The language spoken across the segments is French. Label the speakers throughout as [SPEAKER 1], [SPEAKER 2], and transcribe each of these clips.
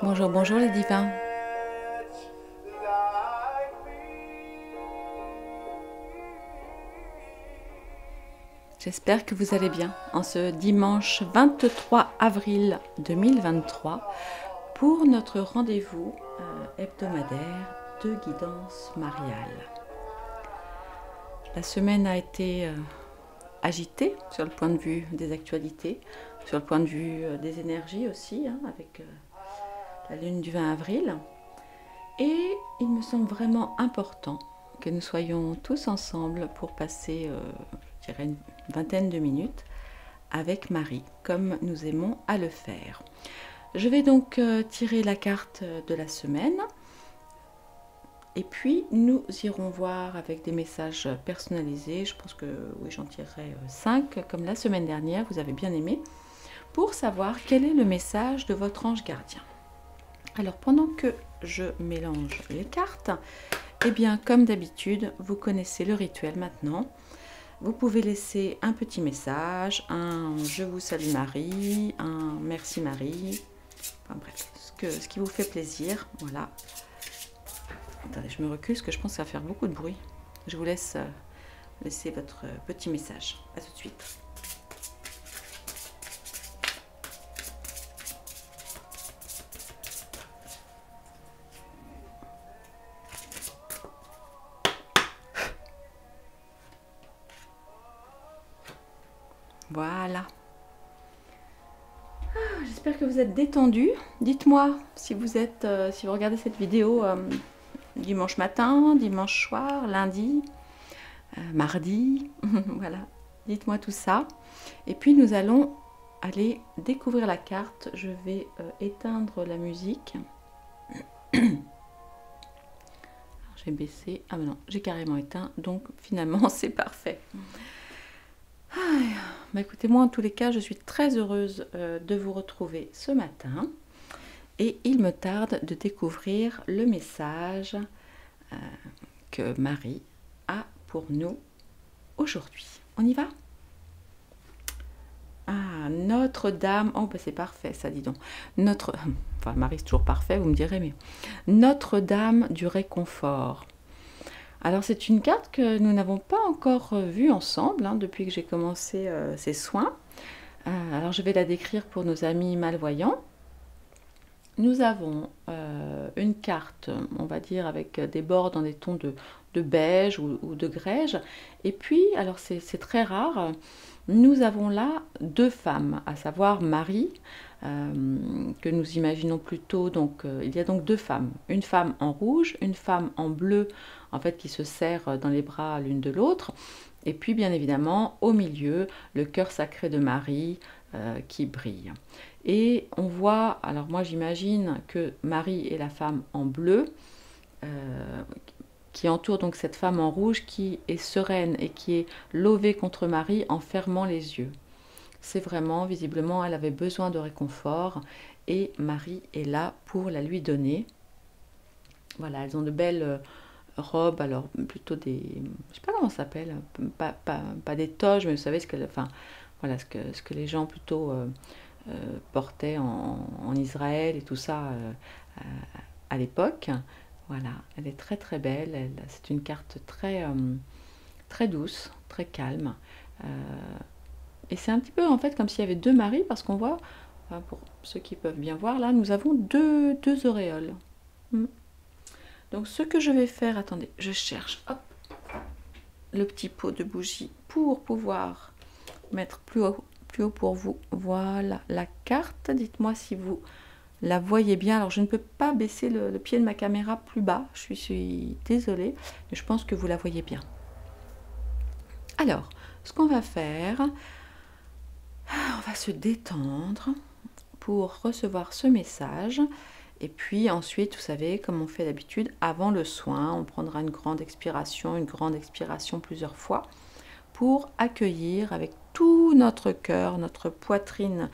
[SPEAKER 1] Bonjour, bonjour les divins. J'espère que vous allez bien en ce dimanche 23 avril 2023 pour notre rendez-vous hebdomadaire de guidance mariale. La semaine a été agitée sur le point de vue des actualités, sur le point de vue des énergies aussi, avec la lune du 20 avril. Et il me semble vraiment important que nous soyons tous ensemble pour passer, je dirais, une vingtaine de minutes avec Marie, comme nous aimons à le faire. Je vais donc tirer la carte de la semaine et puis nous irons voir avec des messages personnalisés. Je pense que oui, j'en tirerai 5 comme la semaine dernière, vous avez bien aimé, pour savoir quel est le message de votre ange gardien. Alors pendant que je mélange les cartes, eh bien comme d'habitude, vous connaissez le rituel maintenant. Vous pouvez laisser un petit message, un je vous salue Marie, un merci Marie, enfin bref, ce qui vous fait plaisir, voilà. Attendez, je me recule parce que je pense que ça va faire beaucoup de bruit. Je vous laisse laisser votre petit message. À tout de suite. Voilà. J'espère que vous êtes détendus. Dites-moi si vous êtes, si vous regardez cette vidéo dimanche matin, dimanche soir, lundi, mardi. Voilà. Dites-moi tout ça. Et puis nous allons aller découvrir la carte. Je vais éteindre la musique. J'ai baissé. Ah non, j'ai carrément éteint. Donc finalement, c'est parfait. Bah écoutez, moi en tous les cas, je suis très heureuse de vous retrouver ce matin. Et il me tarde de découvrir le message que Marie a pour nous aujourd'hui. On y va ? Ah, Notre-Dame. Oh, bah c'est parfait, ça, dis donc. Enfin, Marie, c'est toujours parfait, vous me direz, mais Notre-Dame du réconfort. Alors, c'est une carte que nous n'avons pas encore vue ensemble depuis que j'ai commencé ces soins. Alors, je vais la décrire pour nos amis malvoyants. Nous avons une carte, on va dire, avec des bords dans des tons de beige ou de grège. Et puis, alors c'est très rare, nous avons là deux femmes, à savoir Marie, que nous imaginons plutôt. Donc, il y a donc deux femmes. Une femme en rouge, une femme en bleu, en fait, qui se serrent dans les bras l'une de l'autre. Et puis, bien évidemment, au milieu, le cœur sacré de Marie qui brille. Et on voit, alors moi j'imagine que Marie est la femme en bleu, qui entoure donc cette femme en rouge qui est sereine et qui est levée contre Marie en fermant les yeux. C'est vraiment, visiblement, elle avait besoin de réconfort et Marie est là pour la lui donner. Voilà, elles ont de belles robes, alors plutôt des, je sais pas comment ça s'appelle, pas des toges, mais vous savez enfin, voilà, ce que les gens plutôt portaient en Israël et tout ça à l'époque. Voilà, elle est très très belle, c'est une carte très, très douce, très calme. Et c'est un petit peu en fait comme s'il y avait deux maris, parce qu'on voit, enfin, pour ceux qui peuvent bien voir, là nous avons deux auréoles. Donc ce que je vais faire, attendez, je cherche hop, le petit pot de bougie pour pouvoir mettre plus haut pour vous. Voilà la carte, dites-moi si vous la voyez bien. Alors je ne peux pas baisser le pied de ma caméra plus bas, je suis désolée, mais je pense que vous la voyez bien. Alors, ce qu'on va faire, on va se détendre pour recevoir ce message. Et puis ensuite, vous savez, comme on fait d'habitude, avant le soin, on prendra une grande expiration plusieurs fois, pour accueillir avec tout notre cœur, notre poitrine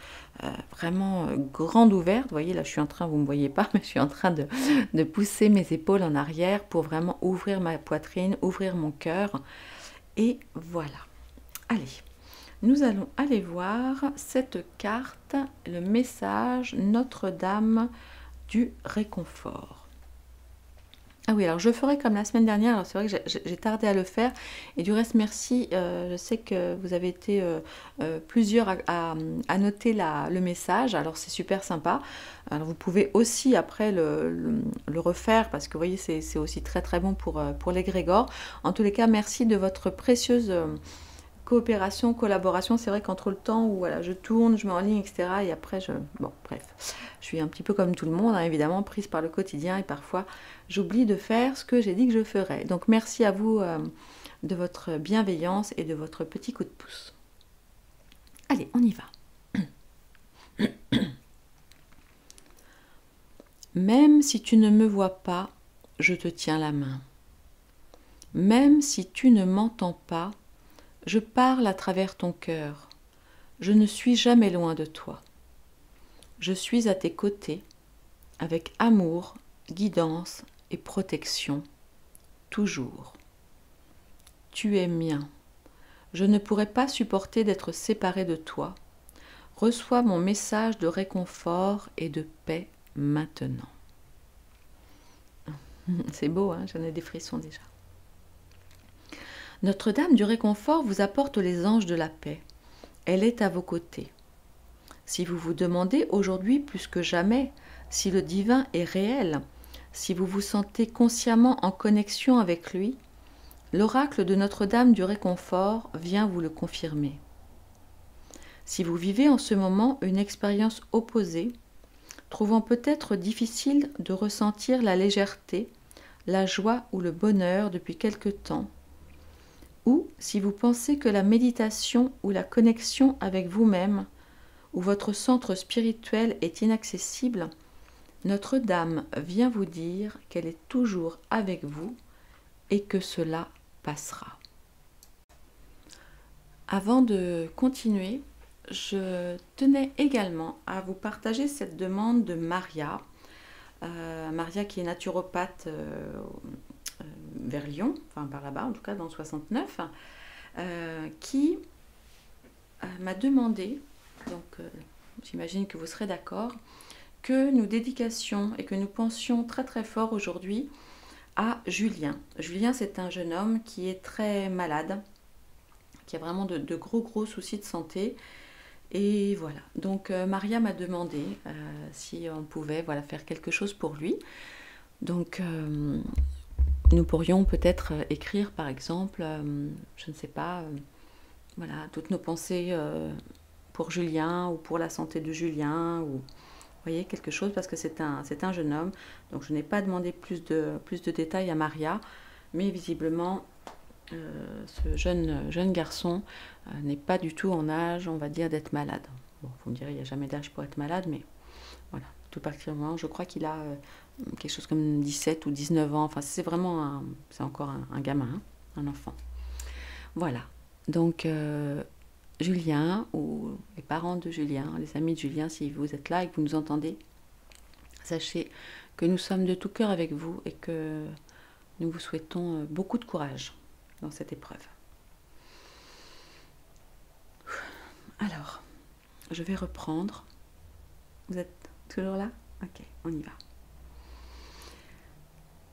[SPEAKER 1] vraiment grande ouverte. Vous voyez, là je suis en train, vous ne me voyez pas, mais je suis en train de pousser mes épaules en arrière pour vraiment ouvrir ma poitrine, ouvrir mon cœur. Et voilà. Allez, nous allons aller voir cette carte, le message Notre-Dame du réconfort. Ah oui, alors je ferai comme la semaine dernière, alors c'est vrai que j'ai tardé à le faire, et du reste merci, je sais que vous avez été plusieurs à noter le message, alors c'est super sympa. Alors vous pouvez aussi après le refaire, parce que vous voyez c'est aussi très très bon pour l'égrégore. En tous les cas, merci de votre précieuse coopération, collaboration. C'est vrai qu'entre le temps où voilà, je tourne, je mets en ligne, etc. et après, bon, bref, je suis un petit peu comme tout le monde, hein, évidemment, prise par le quotidien et parfois j'oublie de faire ce que j'ai dit que je ferais. Donc merci à vous de votre bienveillance et de votre petit coup de pouce. Allez, on y va. Même si tu ne me vois pas, je te tiens la main. Même si tu ne m'entends pas, je parle à travers ton cœur. Je ne suis jamais loin de toi. Je suis à tes côtés, avec amour, guidance et protection, toujours. Tu es mien. Je ne pourrais pas supporter d'être séparé de toi. Reçois mon message de réconfort et de paix maintenant. C'est beau, hein, j'en ai des frissons déjà. Notre-Dame du réconfort vous apporte les anges de la paix. Elle est à vos côtés. Si vous vous demandez aujourd'hui plus que jamais si le divin est réel, si vous vous sentez consciemment en connexion avec lui, l'oracle de Notre-Dame du réconfort vient vous le confirmer. Si vous vivez en ce moment une expérience opposée, trouvant peut-être difficile de ressentir la légèreté, la joie ou le bonheur depuis quelque temps, ou si vous pensez que la méditation ou la connexion avec vous-même ou votre centre spirituel est inaccessible, Notre-Dame vient vous dire qu'elle est toujours avec vous et que cela passera. Avant de continuer, je tenais également à vous partager cette demande de Maria. Maria qui est naturopathe vers Lyon, enfin par là-bas, en tout cas dans le 69, qui m'a demandé, donc j'imagine que vous serez d'accord, que nous dédications et que nous pensions très très fort aujourd'hui à Julien. Julien, c'est un jeune homme qui est très malade, qui a vraiment de gros soucis de santé. Et voilà, donc Maria m'a demandé si on pouvait voilà, faire quelque chose pour lui. Donc nous pourrions peut-être écrire par exemple, je ne sais pas, voilà, toutes nos pensées pour Julien ou pour la santé de Julien, ou vous voyez, quelque chose, parce que c'est un jeune homme. Donc je n'ai pas demandé plus de détails à Maria, mais visiblement ce jeune garçon n'est pas du tout en âge, on va dire, d'être malade. Bon, vous me direz, il n'y a jamais d'âge pour être malade, mais voilà, tout particulièrement, je crois qu'il a quelque chose comme 17 ou 19 ans, enfin c'est vraiment c'est encore un gamin, hein, un enfant. Voilà, donc Julien, ou les parents de Julien, les amis de Julien, si vous êtes là et que vous nous entendez, sachez que nous sommes de tout cœur avec vous et que nous vous souhaitons beaucoup de courage dans cette épreuve. Alors, je vais reprendre. Vous êtes toujours là? Ok, on y va.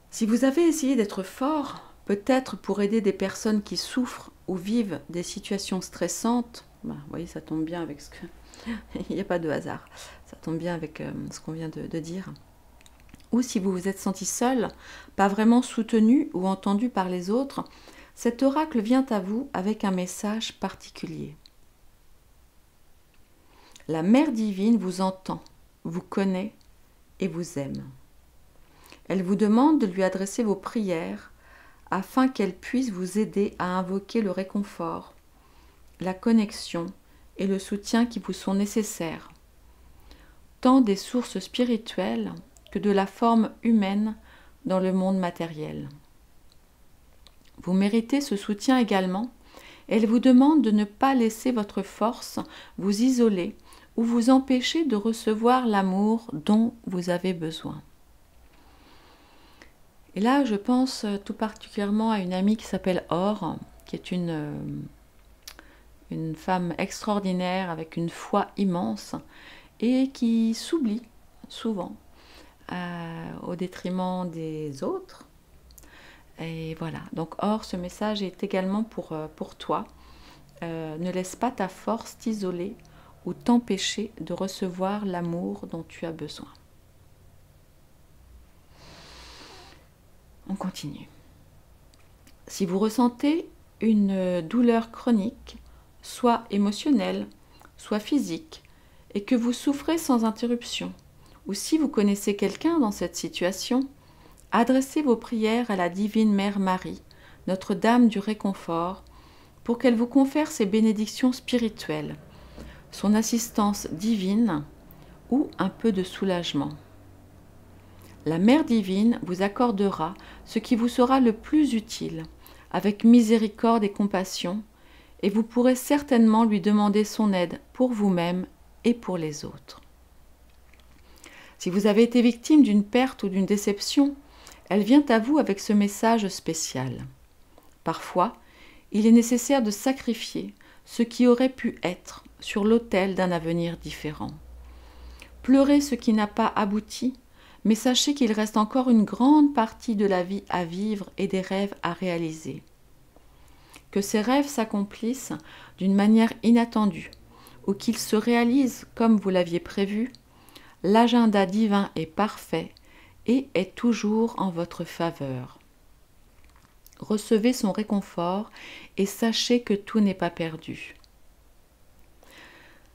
[SPEAKER 1] Si vous avez essayé d'être fort, peut-être pour aider des personnes qui souffrent ou vivent des situations stressantes, bah, vous voyez, ça tombe bien avec ce que... Il n'y a pas de hasard. Ça tombe bien avec ce qu'on vient de dire. Ou si vous vous êtes senti seul, pas vraiment soutenu ou entendu par les autres, cet oracle vient à vous avec un message particulier. La Mère divine vous entend, vous connaît et vous aime. Elle vous demande de lui adresser vos prières afin qu'elle puisse vous aider à invoquer le réconfort, la connexion et le soutien qui vous sont nécessaires, tant des sources spirituelles que de la forme humaine dans le monde matériel. Vous méritez ce soutien également. Elle vous demande de ne pas laisser votre force vous isoler ou vous empêcher de recevoir l'amour dont vous avez besoin. Et là, je pense tout particulièrement à une amie qui s'appelle Or, qui est une femme extraordinaire avec une foi immense et qui s'oublie souvent. au détriment des autres. Et voilà, donc or ce message est également pour toi. Ne laisse pas ta force t'isoler ou t'empêcher de recevoir l'amour dont tu as besoin. On continue. Si vous ressentez une douleur chronique, soit émotionnelle, soit physique, et que vous souffrez sans interruption, ou si vous connaissez quelqu'un dans cette situation, adressez vos prières à la divine Mère Marie, Notre-Dame du Réconfort, pour qu'elle vous confère ses bénédictions spirituelles, son assistance divine ou un peu de soulagement. La Mère divine vous accordera ce qui vous sera le plus utile, avec miséricorde et compassion, et vous pourrez certainement lui demander son aide pour vous-même et pour les autres. Si vous avez été victime d'une perte ou d'une déception, elle vient à vous avec ce message spécial. Parfois, il est nécessaire de sacrifier ce qui aurait pu être sur l'autel d'un avenir différent. Pleurez ce qui n'a pas abouti, mais sachez qu'il reste encore une grande partie de la vie à vivre et des rêves à réaliser. Que ces rêves s'accomplissent d'une manière inattendue ou qu'ils se réalisent comme vous l'aviez prévu, l'agenda divin est parfait et est toujours en votre faveur. Recevez son réconfort et sachez que tout n'est pas perdu.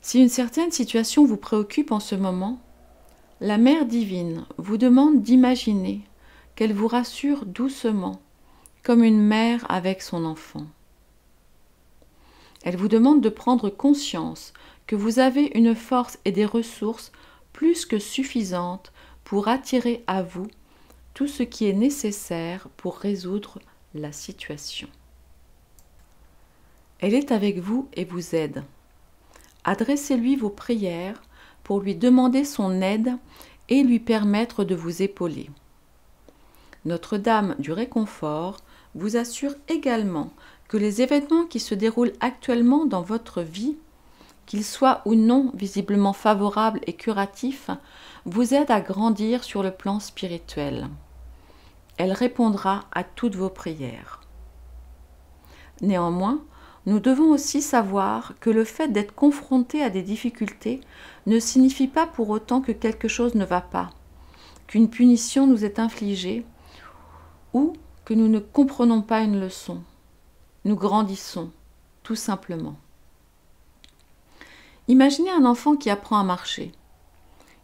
[SPEAKER 1] Si une certaine situation vous préoccupe en ce moment, la Mère divine vous demande d'imaginer qu'elle vous rassure doucement, comme une mère avec son enfant. Elle vous demande de prendre conscience que vous avez une force et des ressources plus que suffisantes pour attirer à vous tout ce qui est nécessaire pour résoudre la situation. Elle est avec vous et vous aide. Adressez-lui vos prières pour lui demander son aide et lui permettre de vous épauler. Notre-Dame du Réconfort vous assure également que les événements qui se déroulent actuellement dans votre vie, qu'ils soient ou non visiblement favorables et curatifs, vous aident à grandir sur le plan spirituel. Elle répondra à toutes vos prières. Néanmoins, nous devons aussi savoir que le fait d'être confronté à des difficultés ne signifie pas pour autant que quelque chose ne va pas, qu'une punition nous est infligée ou que nous ne comprenons pas une leçon. Nous grandissons, tout simplement. Imaginez un enfant qui apprend à marcher.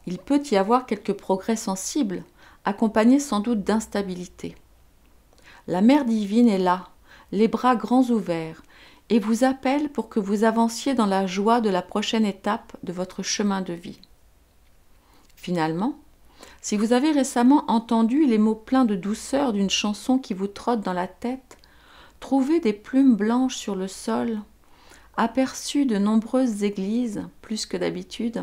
[SPEAKER 1] Il peut y avoir quelques progrès sensibles, accompagnés sans doute d'instabilité. La Mère divine est là, les bras grands ouverts, et vous appelle pour que vous avanciez dans la joie de la prochaine étape de votre chemin de vie. Finalement, si vous avez récemment entendu les mots pleins de douceur d'une chanson qui vous trotte dans la tête, trouvez des plumes blanches sur le sol, aperçu de nombreuses églises, plus que d'habitude,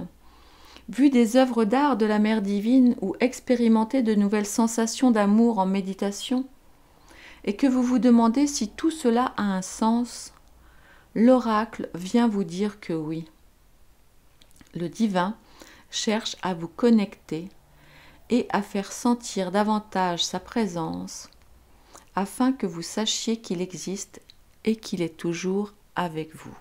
[SPEAKER 1] vu des œuvres d'art de la Mère divine ou expérimenté de nouvelles sensations d'amour en méditation, et que vous vous demandez si tout cela a un sens, l'oracle vient vous dire que oui. Le divin cherche à vous connecter et à faire sentir davantage sa présence, afin que vous sachiez qu'il existe et qu'il est toujours avec vous.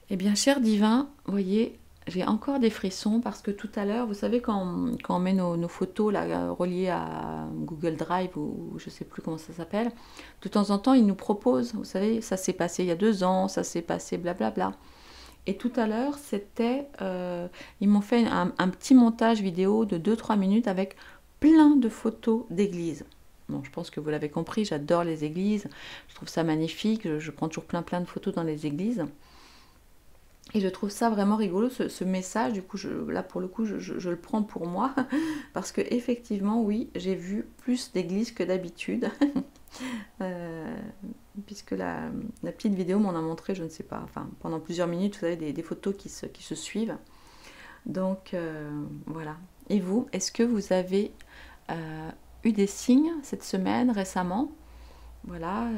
[SPEAKER 1] Eh bien, cher divin, voyez, j'ai encore des frissons parce que tout à l'heure, vous savez, quand on met nos photos là, reliées à Google Drive ou je ne sais plus comment ça s'appelle, de temps en temps, ils nous proposent, vous savez, ça s'est passé il y a 2 ans, ça s'est passé blablabla. Et tout à l'heure, c'était, ils m'ont fait un petit montage vidéo de 2-3 minutes avec plein de photos d'églises. Bon, je pense que vous l'avez compris, j'adore les églises, je trouve ça magnifique, je prends toujours plein de photos dans les églises. Et je trouve ça vraiment rigolo, ce message, du coup, là pour le coup, je le prends pour moi, parce que effectivement, oui, j'ai vu plus d'églises que d'habitude, puisque la petite vidéo m'en a montré, je ne sais pas, enfin, pendant plusieurs minutes, vous savez, des photos qui se suivent. Donc, voilà. Et vous, est-ce que vous avez eu des signes cette semaine, récemment? Voilà,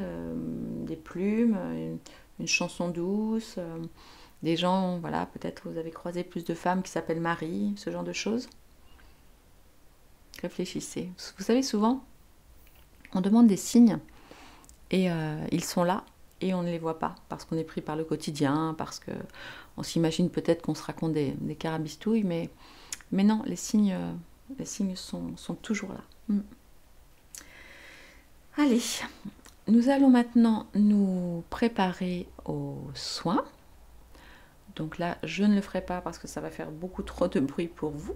[SPEAKER 1] des plumes, une chanson douce, des gens, voilà, peut-être vous avez croisé plus de femmes qui s'appellent Marie, ce genre de choses. Réfléchissez. Vous savez, souvent, on demande des signes et ils sont là et on ne les voit pas parce qu'on est pris par le quotidien, parce qu'on s'imagine peut-être qu'on se raconte des carabistouilles, mais non, les signes sont toujours là. Allez, nous allons maintenant nous préparer aux soins. Donc là, je ne le ferai pas parce que ça va faire beaucoup trop de bruit pour vous.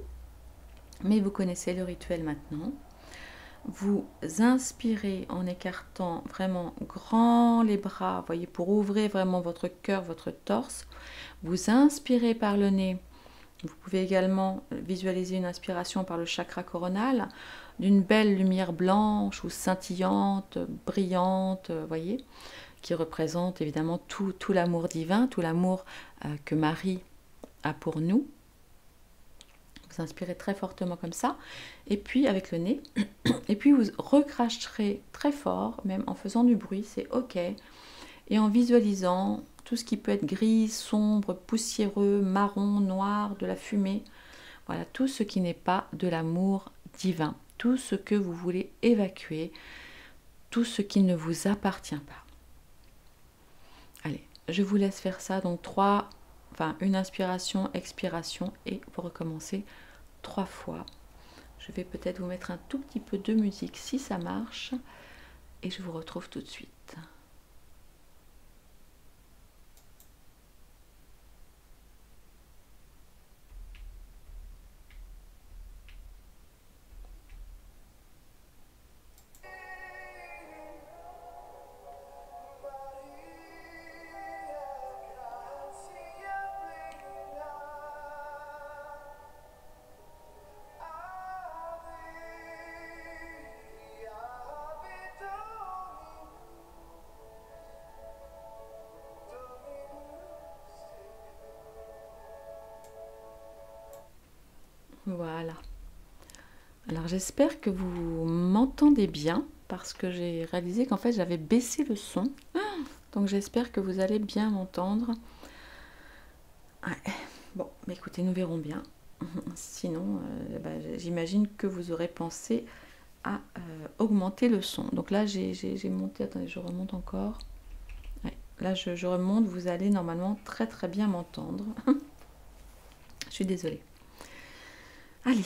[SPEAKER 1] Mais vous connaissez le rituel maintenant. Vous inspirez en écartant vraiment grand les bras, voyez, pour ouvrir vraiment votre cœur, votre torse. Vous inspirez par le nez. Vous pouvez également visualiser une inspiration par le chakra coronal, d'une belle lumière blanche ou scintillante, brillante, voyez, qui représente évidemment tout l'amour divin, tout l'amour que Marie a pour nous. Vous inspirez très fortement comme ça, et puis avec le nez, et puis vous recracherez très fort, même en faisant du bruit, c'est ok, et en visualisant tout ce qui peut être gris, sombre, poussiéreux, marron, noir, de la fumée, voilà, tout ce qui n'est pas de l'amour divin, tout ce que vous voulez évacuer, tout ce qui ne vous appartient pas. Allez, je vous laisse faire ça, donc une inspiration, expiration, et vous recommencez 3 fois. Je vais peut-être vous mettre un tout petit peu de musique si ça marche, et je vous retrouve tout de suite. Voilà. Alors j'espère que vous m'entendez bien parce que j'ai réalisé qu'en fait j'avais baissé le son. Donc j'espère que vous allez bien m'entendre. Ouais. Bon, mais écoutez, nous verrons bien. Sinon, j'imagine que vous aurez pensé à augmenter le son. Donc là j'ai monté, attendez, je remonte encore. Ouais. Là je remonte, vous allez normalement très très bien m'entendre. Je suis désolée. Allez.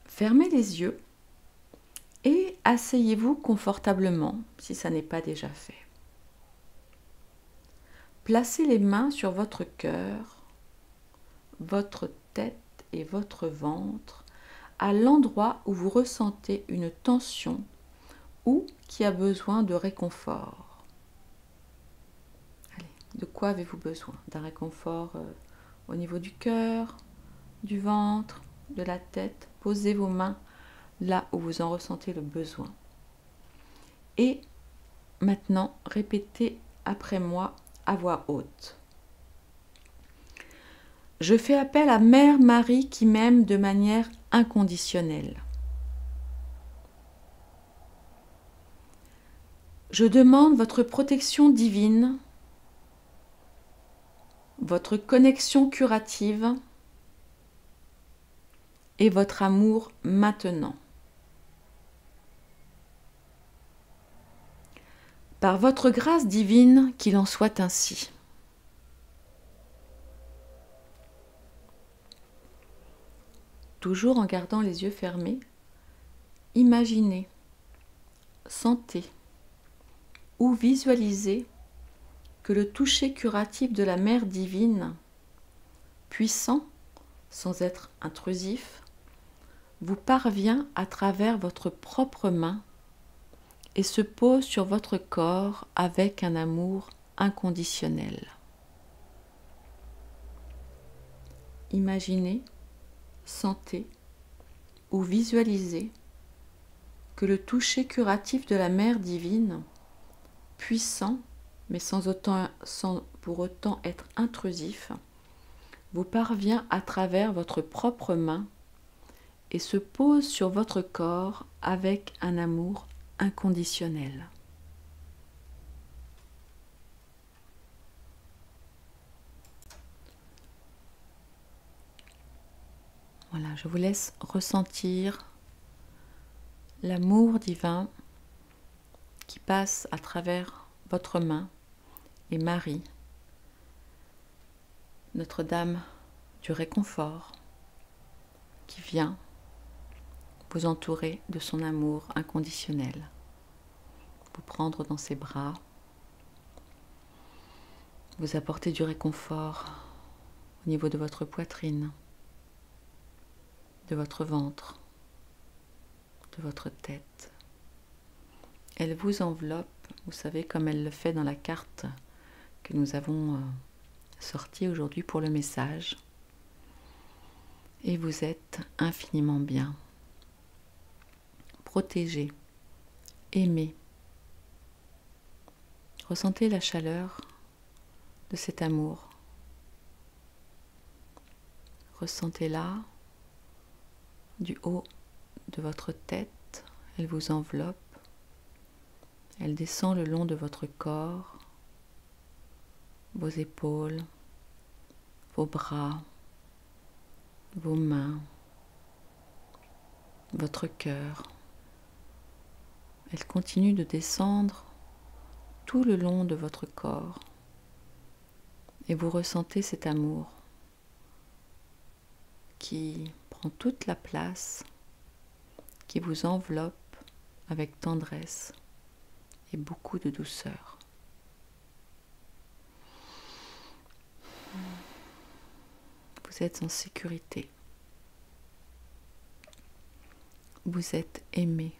[SPEAKER 1] Fermez les yeux et asseyez-vous confortablement si ça n'est pas déjà fait. Placez les mains sur votre cœur, votre tête et votre ventre à l'endroit où vous ressentez une tension ou qui a besoin de réconfort. Allez, de quoi avez-vous besoin? D'un réconfort au niveau du cœur, du ventre, de la tête? Posez vos mains là où vous en ressentez le besoin. Et maintenant, répétez après moi à voix haute. Je fais appel à Mère Marie qui m'aime de manière inconditionnelle. Je demande votre protection divine, votre connexion curative et votre amour maintenant. Par votre grâce divine, qu'il en soit ainsi. Toujours en gardant les yeux fermés, imaginez, sentez ou visualisez que le toucher curatif de la Mère divine, puissant sans être intrusif, vous parvient à travers votre propre main et se pose sur votre corps avec un amour inconditionnel. Imaginez, sentez ou visualisez que le toucher curatif de la Mère divine, puissant mais sans pour autant être intrusif, vous parvient à travers votre propre main et se pose sur votre corps avec un amour inconditionnel. Voilà, je vous laisse ressentir l'amour divin qui passe à travers votre main et Marie, Notre-Dame du réconfort, qui vient vous entourer de son amour inconditionnel, vous prendre dans ses bras, vous apporter du réconfort au niveau de votre poitrine, de votre ventre, de votre tête. Elle vous enveloppe, vous savez, comme elle le fait dans la carte que nous avons sortie aujourd'hui pour le message. Et vous êtes infiniment bien, protégé, aimé. Ressentez la chaleur de cet amour. Ressentez-la du haut de votre tête, elle vous enveloppe, elle descend le long de votre corps, vos épaules, vos bras, vos mains, votre cœur. Elle continue de descendre tout le long de votre corps et vous ressentez cet amour qui prend toute la place, qui vous enveloppe avec tendresse et beaucoup de douceur. Vous êtes en sécurité. Vous êtes aimé.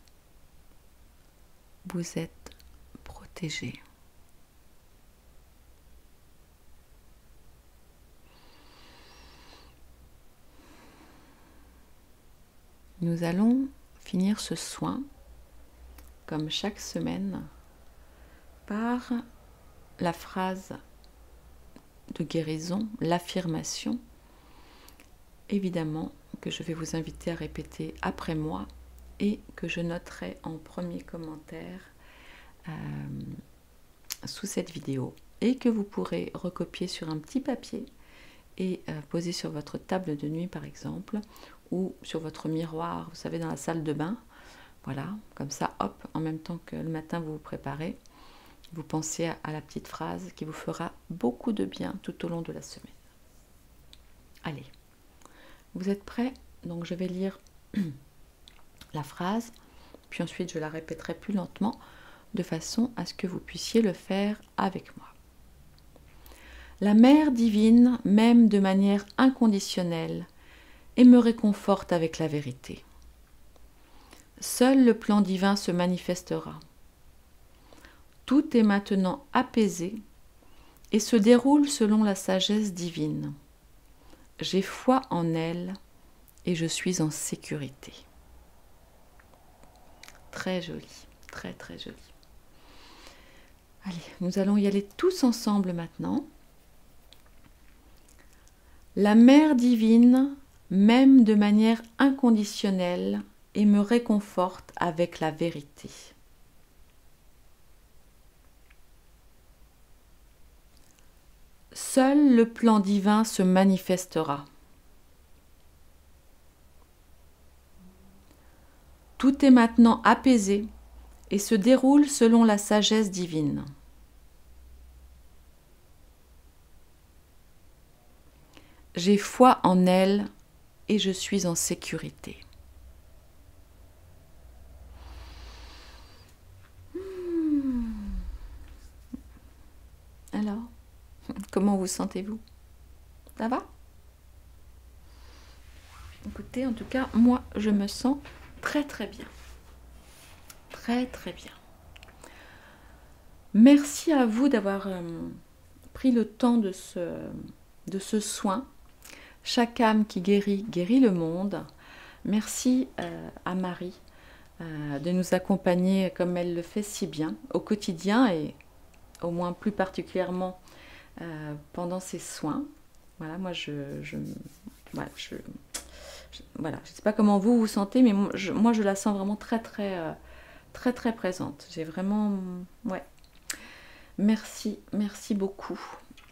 [SPEAKER 1] Vous êtes protégé. Nous allons finir ce soin, comme chaque semaine, par la phrase de guérison, l'affirmation, évidemment, que je vais vous inviter à répéter après moi et que je noterai en premier commentaire sous cette vidéo et que vous pourrez recopier sur un petit papier et poser sur votre table de nuit par exemple ou sur votre miroir, vous savez, dans la salle de bain. Voilà, comme ça, hop, en même temps que le matin vous vous préparez, vous pensez à la petite phrase qui vous fera beaucoup de bien tout au long de la semaine. Allez, vous êtes prêts? Donc je vais lire la phrase, puis ensuite je la répéterai plus lentement, de façon à ce que vous puissiez le faire avec moi. La Mère divine m'aime de manière inconditionnelle et me réconforte avec la vérité. Seul le plan divin se manifestera. Tout est maintenant apaisé et se déroule selon la sagesse divine. J'ai foi en elle et je suis en sécurité. Très joli, très très joli. Allez, nous allons y aller tous ensemble maintenant. La Mère divine m'aime de manière inconditionnelle et me réconforte avec la vérité. Seul le plan divin se manifestera. Tout est maintenant apaisé et se déroule selon la sagesse divine. J'ai foi en elle et je suis en sécurité. Alors, comment vous sentez-vous? Ça va? Écoutez, en tout cas, moi, je me sens très très bien. Très très bien. Merci à vous d'avoir pris le temps de ce soin. Chaque âme qui guérit, guérit le monde. Merci à Marie de nous accompagner comme elle le fait si bien au quotidien et au moins plus particulièrement pendant ces soins. Voilà, moi voilà, je sais pas comment vous vous sentez, mais moi je la sens vraiment très présente. J'ai vraiment, ouais. Merci beaucoup.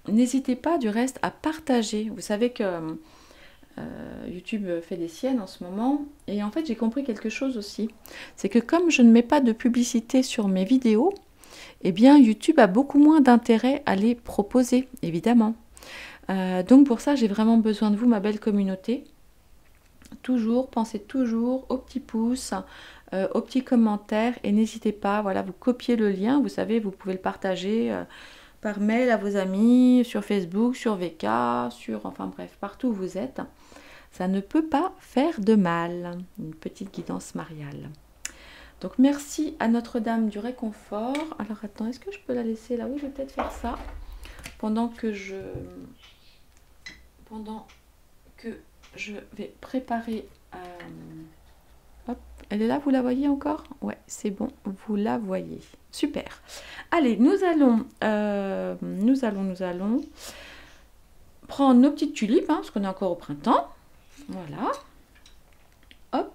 [SPEAKER 1] N'hésitez pas du reste à partager. Vous savez que YouTube fait des siennes en ce moment. Et en fait, j'ai compris quelque chose aussi. C'est que comme je ne mets pas de publicité sur mes vidéos, eh bien, YouTube a beaucoup moins d'intérêt à les proposer, évidemment. Donc pour ça, j'ai vraiment besoin de vous, ma belle communauté. Toujours, pensez toujours au petit pouce, aux petits commentaires. Et n'hésitez pas, voilà, vous copiez le lien. Vous savez, vous pouvez le partager par mail à vos amis, sur Facebook, sur VK, enfin bref, partout où vous êtes. Ça ne peut pas faire de mal. Une petite guidance mariale. Donc merci à Notre-Dame du Réconfort. Alors attends, est-ce que je peux la laisser là? Oui, je vais peut-être faire ça. Pendant que je vais préparer... hop, elle est là, vous la voyez encore? Ouais, c'est bon, vous la voyez. Super. Allez, nous allons prendre nos petites tulipes, hein, parce qu'on est encore au printemps. Voilà. Hop.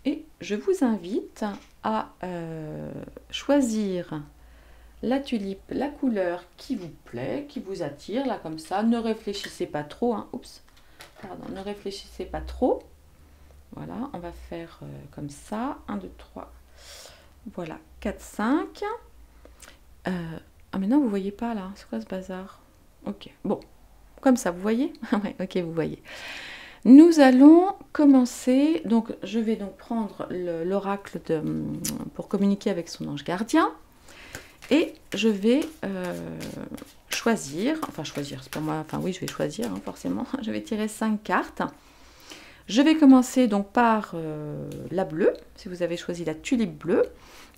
[SPEAKER 1] Et je vous invite à choisir la tulipe, la couleur qui vous plaît, qui vous attire, là comme ça. Ne réfléchissez pas trop, hein. Oups, pardon, ne réfléchissez pas trop. Voilà, on va faire comme ça. 1, 2, 3, voilà, 4, 5. Ah mais non, vous voyez pas là, c'est quoi ce bazar? Ok, bon, comme ça, vous voyez? Ouais, ok, vous voyez. Nous allons commencer, donc je vais donc prendre l'oracle pour communiquer avec son ange gardien et je vais choisir, c'est pas moi, enfin oui je vais choisir hein, forcément, je vais tirer 5 cartes. Je vais commencer donc par la bleue, si vous avez choisi la tulipe bleue,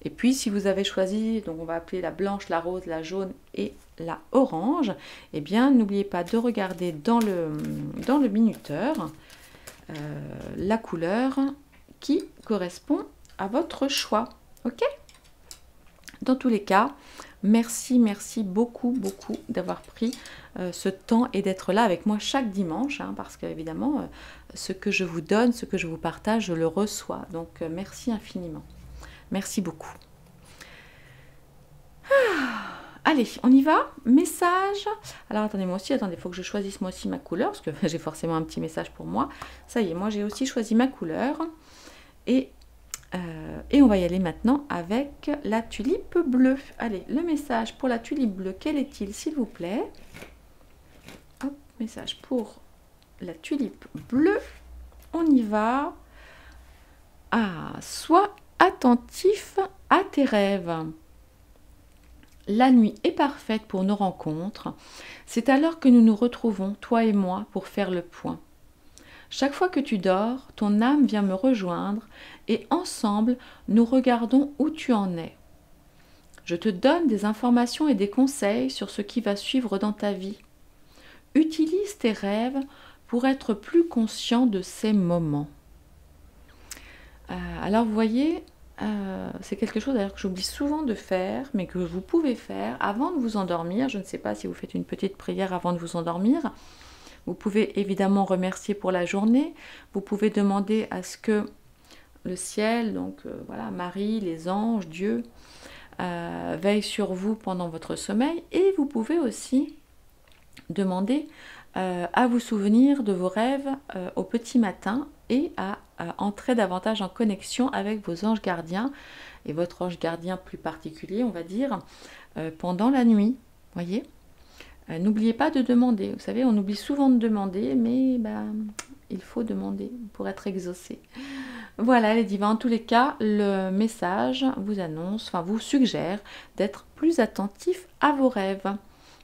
[SPEAKER 1] et puis si vous avez choisi, donc on va appeler la blanche, la rose, la jaune et la orange, eh bien n'oubliez pas de regarder dans le minuteur la couleur qui correspond à votre choix. Ok? Dans tous les cas, merci beaucoup d'avoir pris ce temps et d'être là avec moi chaque dimanche, hein, parce qu'évidemment, ce que je vous donne, ce que je vous partage, je le reçois. Donc, merci infiniment. Merci beaucoup. Allez, on y va. Message. Alors, attendez, moi aussi, attendez, il faut que je choisisse moi aussi ma couleur, parce que j'ai forcément un petit message pour moi. Ça y est, moi, j'ai aussi choisi ma couleur. Et on va y aller maintenant avec la tulipe bleue. Allez, le message pour la tulipe bleue, quel est-il, s'il vous plaît? Hop, message pour la tulipe bleue. On y va. Ah, sois attentif à tes rêves. La nuit est parfaite pour nos rencontres. C'est alors que nous nous retrouvons, toi et moi, pour faire le point. Chaque fois que tu dors, ton âme vient me rejoindre et ensemble, nous regardons où tu en es. Je te donne des informations et des conseils sur ce qui va suivre dans ta vie. Utilise tes rêves pour être plus conscient de ces moments. Alors vous voyez, c'est quelque chose d'ailleurs que j'oublie souvent de faire, mais que vous pouvez faire avant de vous endormir. Je ne sais pas si vous faites une petite prière avant de vous endormir. Vous pouvez évidemment remercier pour la journée. Vous pouvez demander à ce que le ciel, donc voilà, Marie, les anges, Dieu, veillent sur vous pendant votre sommeil. Et vous pouvez aussi demander à vous souvenir de vos rêves au petit matin et à entrer davantage en connexion avec vos anges gardiens et votre ange gardien plus particulier, on va dire, pendant la nuit. Voyez ? N'oubliez pas de demander. Vous savez, on oublie souvent de demander, mais il faut demander pour être exaucé. Voilà les divins. En tous les cas, le message vous annonce, enfin vous suggère d'être plus attentif à vos rêves.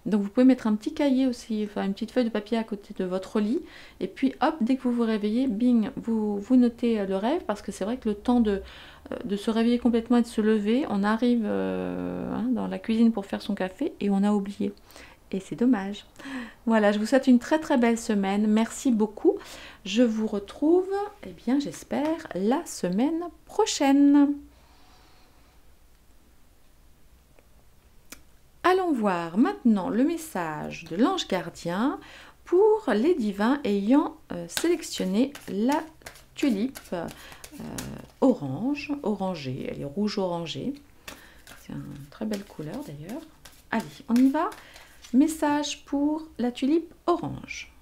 [SPEAKER 1] Donc vous pouvez mettre un petit cahier aussi, enfin une petite feuille de papier à côté de votre lit. Et puis hop, dès que vous vous réveillez, bing, vous notez le rêve, parce que c'est vrai que le temps de se réveiller complètement et de se lever, on arrive dans la cuisine pour faire son café et on a oublié. Et c'est dommage. Voilà, je vous souhaite une très très belle semaine. Merci beaucoup. Je vous retrouve, eh bien j'espère, la semaine prochaine. Allons voir maintenant le message de l'ange gardien pour les divins ayant sélectionné la tulipe orange, orangée. Elle est rouge orangée. C'est une très belle couleur d'ailleurs. Allez, on y va. Message pour la tulipe orange.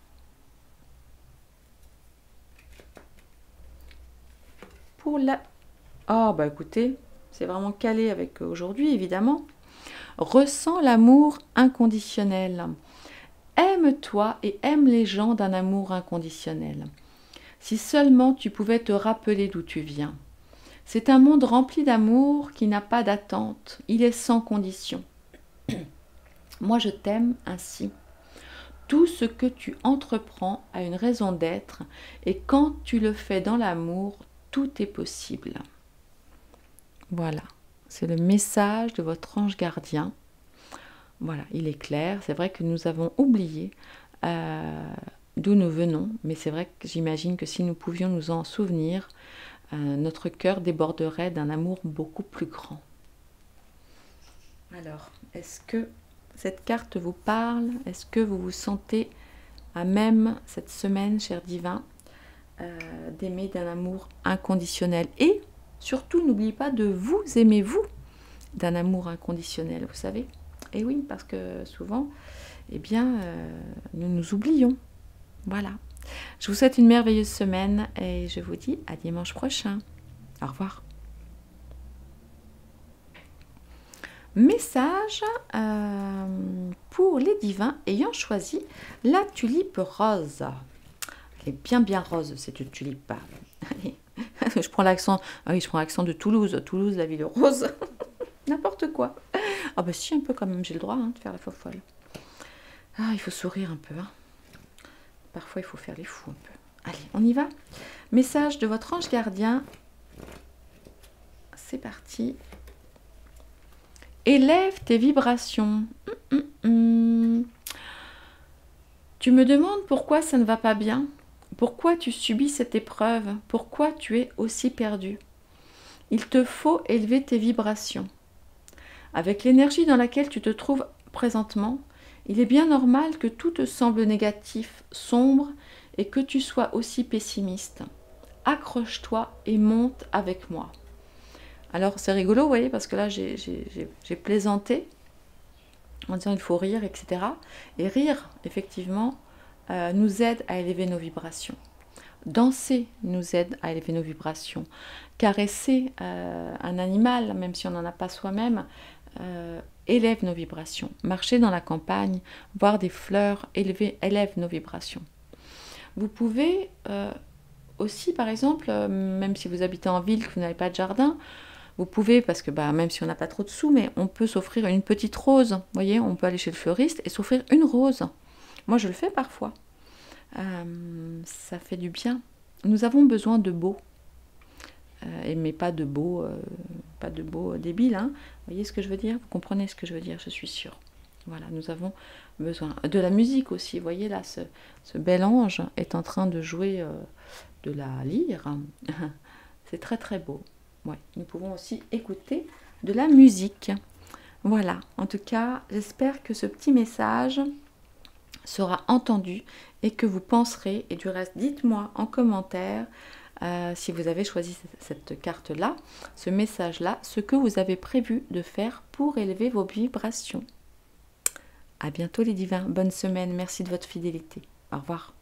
[SPEAKER 1] pour la... Oh, bah écoutez, c'est vraiment calé avec aujourd'hui, évidemment. Ressens l'amour inconditionnel. Aime-toi et aime les gens d'un amour inconditionnel. Si seulement tu pouvais te rappeler d'où tu viens. C'est un monde rempli d'amour qui n'a pas d'attente. Il est sans condition. Moi, je t'aime ainsi. Tout ce que tu entreprends a une raison d'être et quand tu le fais dans l'amour, tout est possible. Voilà, c'est le message de votre ange gardien. Voilà, il est clair. C'est vrai que nous avons oublié d'où nous venons, mais c'est vrai que j'imagine que si nous pouvions nous en souvenir, notre cœur déborderait d'un amour beaucoup plus grand. Alors, est-ce que cette carte vous parle? Est-ce que vous vous sentez à même cette semaine, cher divin, d'aimer d'un amour inconditionnel? Et surtout, n'oubliez pas de vous aimer, vous, d'un amour inconditionnel, vous savez? Et oui, parce que souvent, eh bien, nous nous oublions. Voilà. Je vous souhaite une merveilleuse semaine et je vous dis à dimanche prochain. Au revoir. Message pour les divins ayant choisi la tulipe rose. Elle est bien rose, cette tulipe. Allez. Je prends l'accent. Ah oui, je prends l'accent de Toulouse. Toulouse, la ville rose. N'importe quoi. Ah bah si, un peu quand même, j'ai le droit de faire la folle. Ah, il faut sourire un peu. Parfois, il faut faire les fous un peu. Allez, on y va. Message de votre ange gardien. C'est parti. Élève tes vibrations. Tu me demandes pourquoi ça ne va pas bien? Pourquoi tu subis cette épreuve? Pourquoi tu es aussi perdu? Il te faut élever tes vibrations. Avec l'énergie dans laquelle tu te trouves présentement, il est bien normal que tout te semble négatif, sombre et que tu sois aussi pessimiste. Accroche-toi et monte avec moi. Alors c'est rigolo, vous voyez, parce que là j'ai plaisanté en disant il faut rire, etc. Et rire, effectivement, nous aide à élever nos vibrations. Danser nous aide à élever nos vibrations. Caresser un animal, même si on n'en a pas soi-même, élève nos vibrations. Marcher dans la campagne, voir des fleurs, élève nos vibrations. Vous pouvez aussi, par exemple, même si vous habitez en ville, que vous n'avez pas de jardin, vous pouvez, parce que même si on n'a pas trop de sous, mais on peut s'offrir une petite rose. Vous voyez, on peut aller chez le fleuriste et s'offrir une rose. Moi, je le fais parfois. Ça fait du bien. Nous avons besoin de beau. Mais pas de beau débile. Vous voyez ce que je veux dire? Vous comprenez ce que je veux dire, je suis sûre. Voilà, nous avons besoin de la musique aussi. Vous voyez là, ce bel ange est en train de jouer de la lyre. C'est très très beau. Ouais, nous pouvons aussi écouter de la musique. Voilà, en tout cas, j'espère que ce petit message sera entendu et que vous penserez. Et du reste, dites-moi en commentaire si vous avez choisi cette carte-là, ce message-là, ce que vous avez prévu de faire pour élever vos vibrations. À bientôt les divins, bonne semaine, merci de votre fidélité. Au revoir.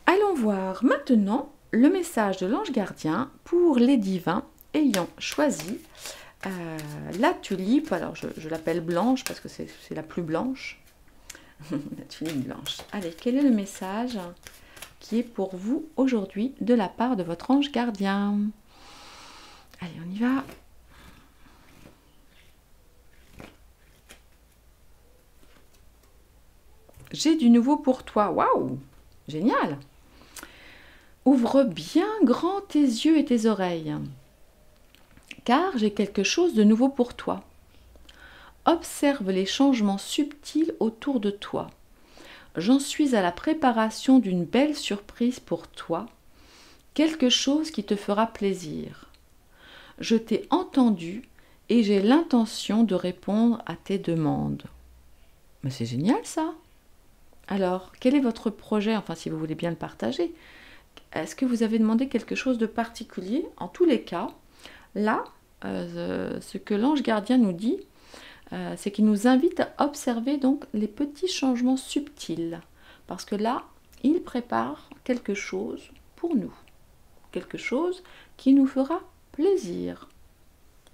[SPEAKER 1] Allons voir maintenant le message de l'ange gardien pour les divins ayant choisi la tulipe. Alors je l'appelle blanche parce que c'est la plus blanche. La tulipe blanche. Allez, quel est le message qui est pour vous aujourd'hui de la part de votre ange gardien? Allez, on y va. J'ai du nouveau pour toi. Waouh! Génial! Ouvre bien grand tes yeux et tes oreilles, car j'ai quelque chose de nouveau pour toi. Observe les changements subtils autour de toi. J'en suis à la préparation d'une belle surprise pour toi, quelque chose qui te fera plaisir. Je t'ai entendu et j'ai l'intention de répondre à tes demandes. Mais c'est génial ça! Alors, quel est votre projet? Enfin, si vous voulez bien le partager. Est-ce que vous avez demandé quelque chose de particulier? En tous les cas, là, ce que l'ange gardien nous dit, c'est qu'il nous invite à observer donc les petits changements subtils. parce que là, il prépare quelque chose pour nous. Quelque chose qui nous fera plaisir.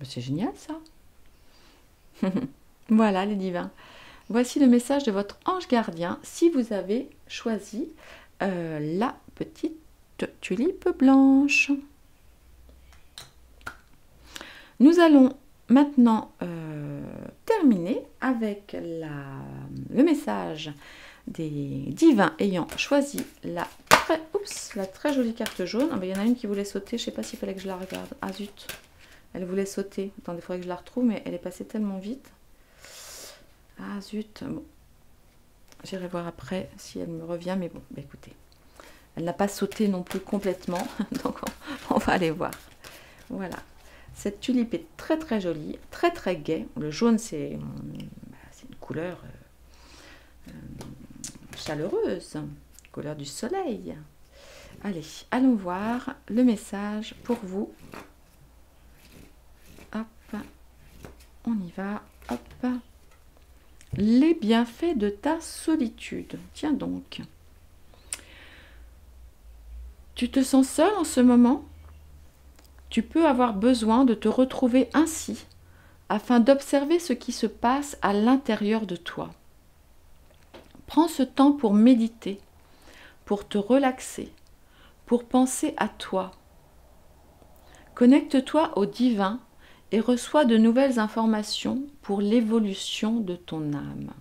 [SPEAKER 1] C'est génial ça. Voilà les divins. Voici le message de votre ange gardien si vous avez choisi la petite tulipe blanche. Nous allons maintenant terminer avec le message des divins ayant choisi la très jolie carte jaune. Ah ben, il y en a une qui voulait sauter, je ne sais pas s'il fallait que je la regarde. Ah zut, elle voulait sauter. Attendez, il faudrait que je la retrouve, mais elle est passée tellement vite. Ah zut, bon. J'irai voir après si elle me revient, mais bon, bah écoutez. Elle n'a pas sauté non plus complètement, donc on va aller voir. Voilà. Cette tulipe est très jolie, très gaie. Le jaune, c'est une couleur chaleureuse, couleur du soleil. Allez, allons voir le message pour vous. Hop, on y va. Hop. Les bienfaits de ta solitude. Tiens donc. Tu te sens seul en ce moment ? Tu peux avoir besoin de te retrouver ainsi, afin d'observer ce qui se passe à l'intérieur de toi. Prends ce temps pour méditer, pour te relaxer, pour penser à toi. Connecte-toi au divin et reçois de nouvelles informations pour l'évolution de ton âme.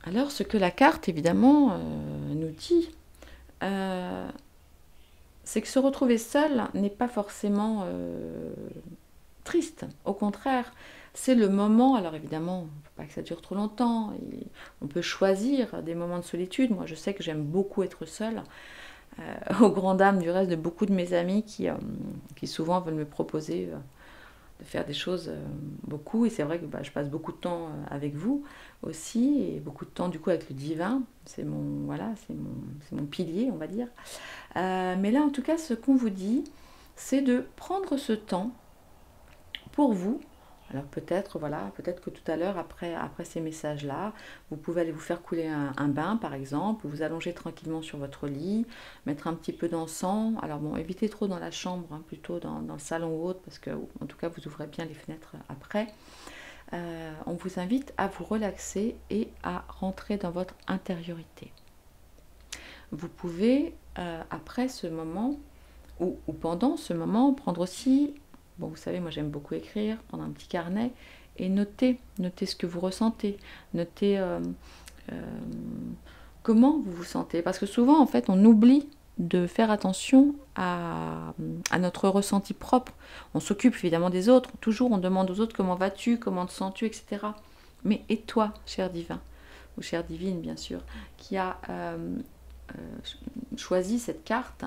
[SPEAKER 1] Alors, ce que la carte, évidemment, nous dit, c'est que se retrouver seul n'est pas forcément triste. Au contraire, c'est le moment, alors évidemment, il ne faut pas que ça dure trop longtemps, on peut choisir des moments de solitude. Moi, je sais que j'aime beaucoup être seule, aux grandes dames du reste de beaucoup de mes amis qui souvent veulent me proposer de faire des choses beaucoup. Et c'est vrai que je passe beaucoup de temps avec vous aussi, et beaucoup de temps du coup avec le divin. C'est mon pilier, on va dire. Mais là, en tout cas, ce qu'on vous dit, c'est de prendre ce temps pour vous. Alors peut-être, voilà, peut-être que tout à l'heure, après ces messages-là, vous pouvez aller vous faire couler un bain, par exemple, vous allonger tranquillement sur votre lit, mettre un petit peu d'encens. Alors bon, évitez trop dans la chambre, hein, plutôt dans le salon ou autre, parce que, en tout cas, vous ouvrez bien les fenêtres après. On vous invite à vous relaxer et à rentrer dans votre intériorité. Vous pouvez, après ce moment, ou pendant ce moment, prendre aussi... Bon, vous savez, moi j'aime beaucoup écrire, prendre un petit carnet et noter ce que vous ressentez, noter comment vous vous sentez. Parce que souvent, en fait, on oublie de faire attention à notre ressenti propre. On s'occupe évidemment des autres, toujours on demande aux autres comment vas-tu, comment te sens-tu, etc. Mais et toi, cher divin, ou chère divine bien sûr, qui a choisi cette carte,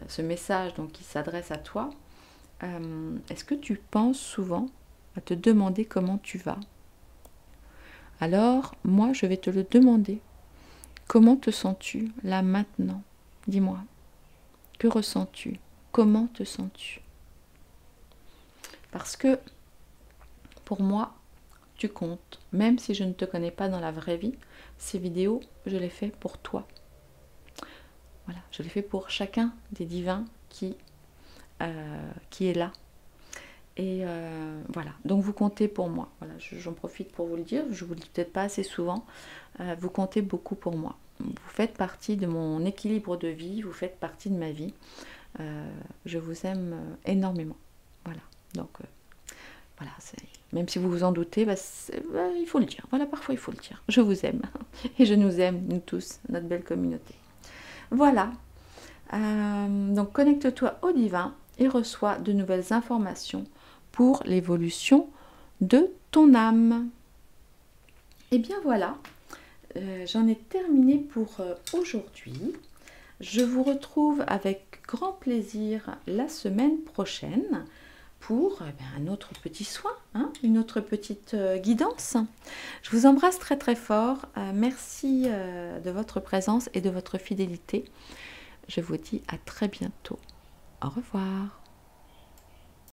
[SPEAKER 1] ce message donc, qui s'adresse à toi, est-ce que tu penses souvent à te demander comment tu vas? Alors, moi, je vais te le demander. Comment te sens-tu là maintenant? Dis-moi. Que ressens-tu? Comment te sens-tu? Parce que, pour moi, tu comptes. Même si je ne te connais pas dans la vraie vie, ces vidéos, je les fais pour toi. Voilà, je les fais pour chacun des divins qui est là. Et voilà, donc vous comptez pour moi. Voilà, j'en profite pour vous le dire, je ne vous le dis peut-être pas assez souvent. Vous comptez beaucoup pour moi. Vous faites partie de mon équilibre de vie, vous faites partie de ma vie. Je vous aime énormément. Voilà, donc voilà, même si vous vous en doutez, il faut le dire. Voilà, parfois il faut le dire. Je vous aime et je nous aime, nous tous, notre belle communauté. Voilà, donc connecte-toi au divin et reçois de nouvelles informations pour l'évolution de ton âme. Et bien voilà, j'en ai terminé pour aujourd'hui. Je vous retrouve avec grand plaisir la semaine prochaine pour un autre petit soin, hein, une autre petite guidance. Je vous embrasse très très fort. Merci de votre présence et de votre fidélité. Je vous dis à très bientôt. Au revoir.